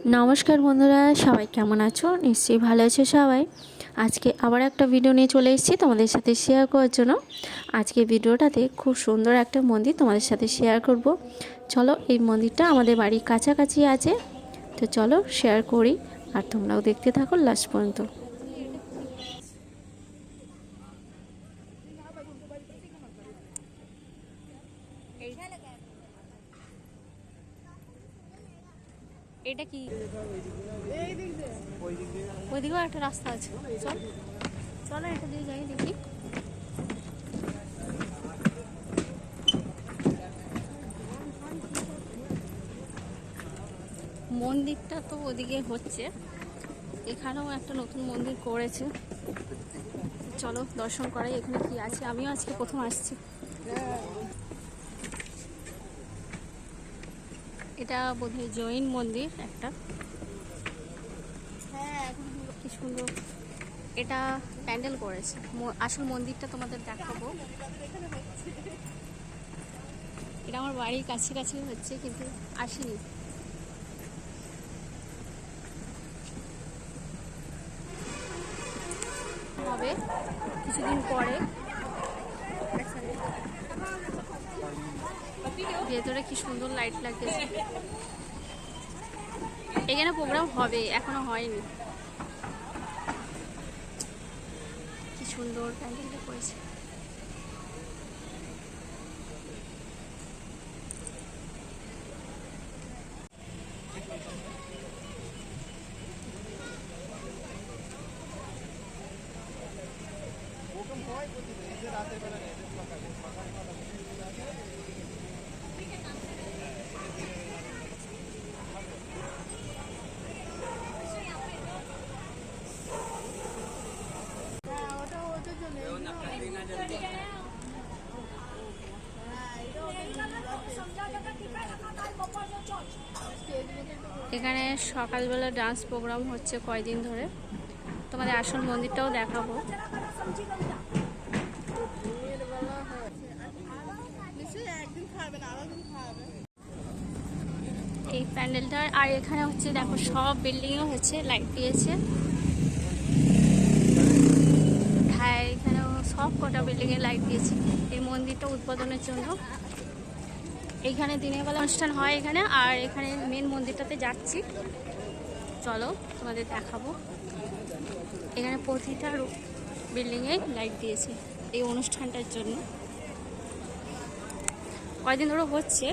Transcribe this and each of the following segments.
নমস্কার বন্ধুরা, সবাই কেমন আছো? নিশ্চয়ই ভালো আছো সবাই। আজকে আবার একটা ভিডিও নিয়ে চলে এসেছি তোমাদের সাথে শেয়ার করার জন্য। আজকে ভিডিওটাতে খুব সুন্দর একটা মন্দির তোমাদের সাথে শেয়ার করব। চলো, এই মন্দিরটা আমাদের বাড়ির কাছাকাছি আছে, তো চলো শেয়ার করি আর তোমরাও দেখতে থাকো লাস্ট পর্যন্ত। এটা কি ওইদিকেও একটা রাস্তা আছে, চল চলো এটা দিয়ে যাই দেখি। মন্দিরটা তো ওদিকে হচ্ছে, এখানেও একটা নতুন মন্দির করেছে, চলো দর্শন করাই। এখানে কি আছে, আমিও আজকে প্রথম আসছি। এটা বোধহয় জৈন মন্দির একটা, কি সুন্দর এটা প্যান্ডেল করেছে। আসল মন্দিরটা তোমাদের দেখাবো। এটা আমার বাড়ির কাছাকাছি হচ্ছে, কিন্তু আসিনি। হবে কিছুদিন পরে। ভেতরে কি সুন্দর লাইট লাগতেছে। এখানে প্রোগ্রাম হবে, এখনো হয়নি। কি সুন্দর প্যান্ডেলটা করেছে। এখানে সকালবেলা ডান্স প্রোগ্রাম হচ্ছে কয়দিন ধরে, তোমাদের আসল মন্দিরটাও দেখাবো। এই প্যান্ডেলটার আর এখানে হচ্ছে দেখো, সব বিল্ডিংয়ে হচ্ছে লাইট দিয়েছে। হ্যাঁ, এখানেও সব কটা বিল্ডিংয়ে লাইট দিয়েছে এই মন্দিরটা উদ্বোধনের জন্য। এইখানে দিনের বেলা অনুষ্ঠান হয় এখানে, আর এখানে মেন মন্দিরটাতে যাচ্ছি, চলো তোমাদের দেখাবো। এখানে প্রতিটা বিল্ডিংয়ে লাইট দিয়েছে এই অনুষ্ঠানটার জন্য। কয়দিন ধরে হচ্ছে।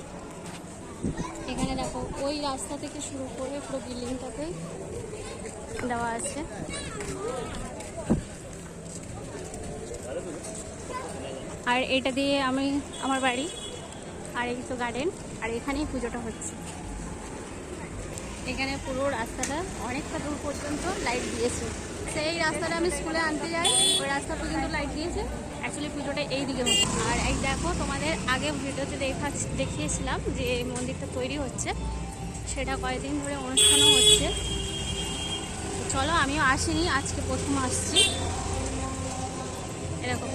এখানে দেখো, ওই রাস্তা থেকে শুরু করে পুরো বিল্ডিংটাতে দেওয়া আছে। আর এটা দিয়ে আমি আমার বাড়ি, আর এই তো গার্ডেন, আর এখানেই পুজোটা হচ্ছে। এখানে পুরো রাস্তাটা অনেকটা দূর পর্যন্ত লাইট দিয়েছে। সেই রাস্তাটা আমি স্কুলে আনতে যাই, ওই রাস্তা পর্যন্ত লাইট দিয়েছে। অ্যাকচুয়ালি পুজোটা এই দিকে হচ্ছে। আর এই দেখো, তোমাদের আগে ভিডিওতে দেখিয়েছিলাম যে মন্দিরটা তৈরি হচ্ছে, সেটা কয়েকদিন ধরে অনুষ্ঠানও হচ্ছে। চলো, আমিও আসিনি, আজকে প্রথম আসছি। এরকম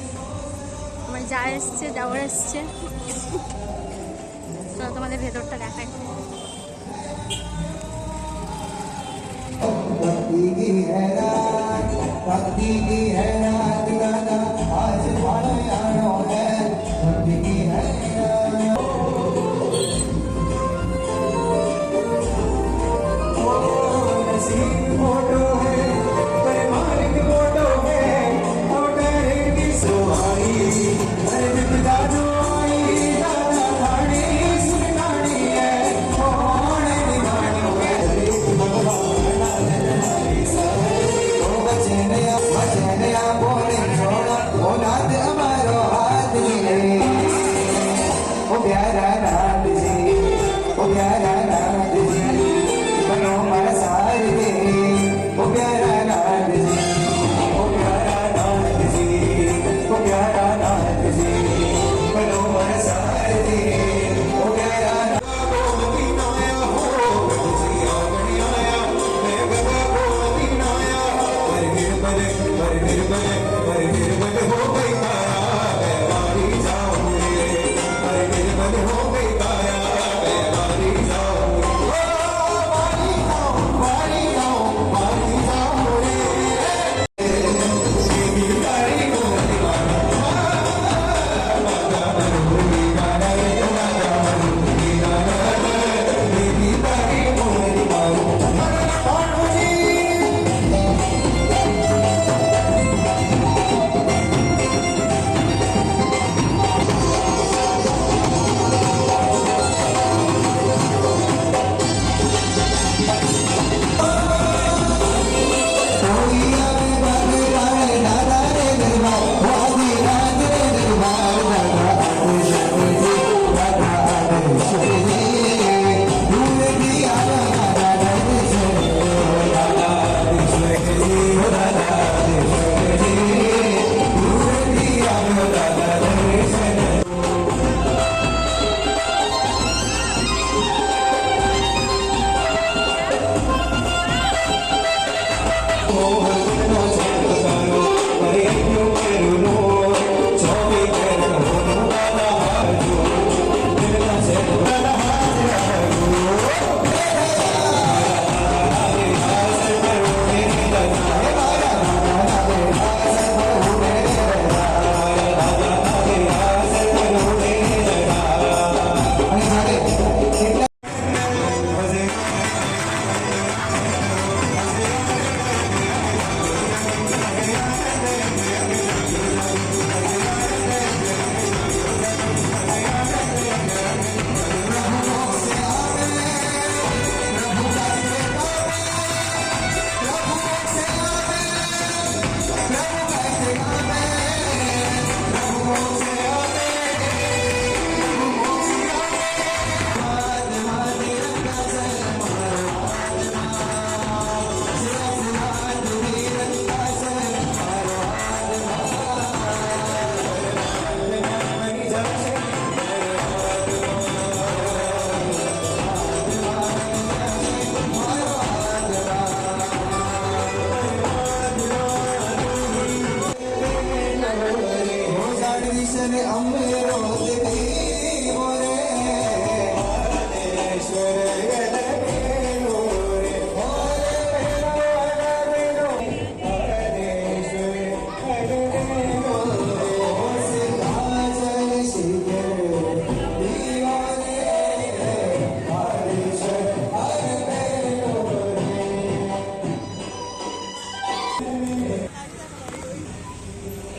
আমার যা এসছে, যাওয়ার এসছে। চলো তোমাদের ভেতরটা দেখাই।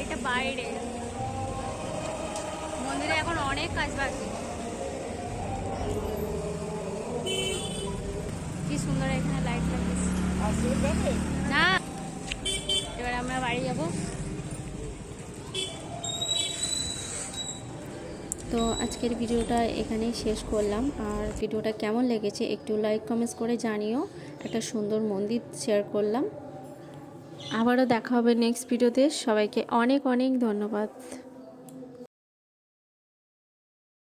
এটা বাইরে মন্দিরে এখন অনেক কাজ বাকি। কি সুন্দর এখানে লাইট লাগিয়েছে না। এবার আমরা বাড়ি যাব। তো আজকের ভিডিওটা এখানেই শেষ করলাম। আর ভিডিওটা কেমন লেগেছে একটু লাইক কমেন্টস করে জানিও। একটা সুন্দর মন্দির শেয়ার করলাম। আবারও দেখা হবে নেক্সট ভিডিওতে। সবাইকে অনেক অনেক ধন্যবাদ।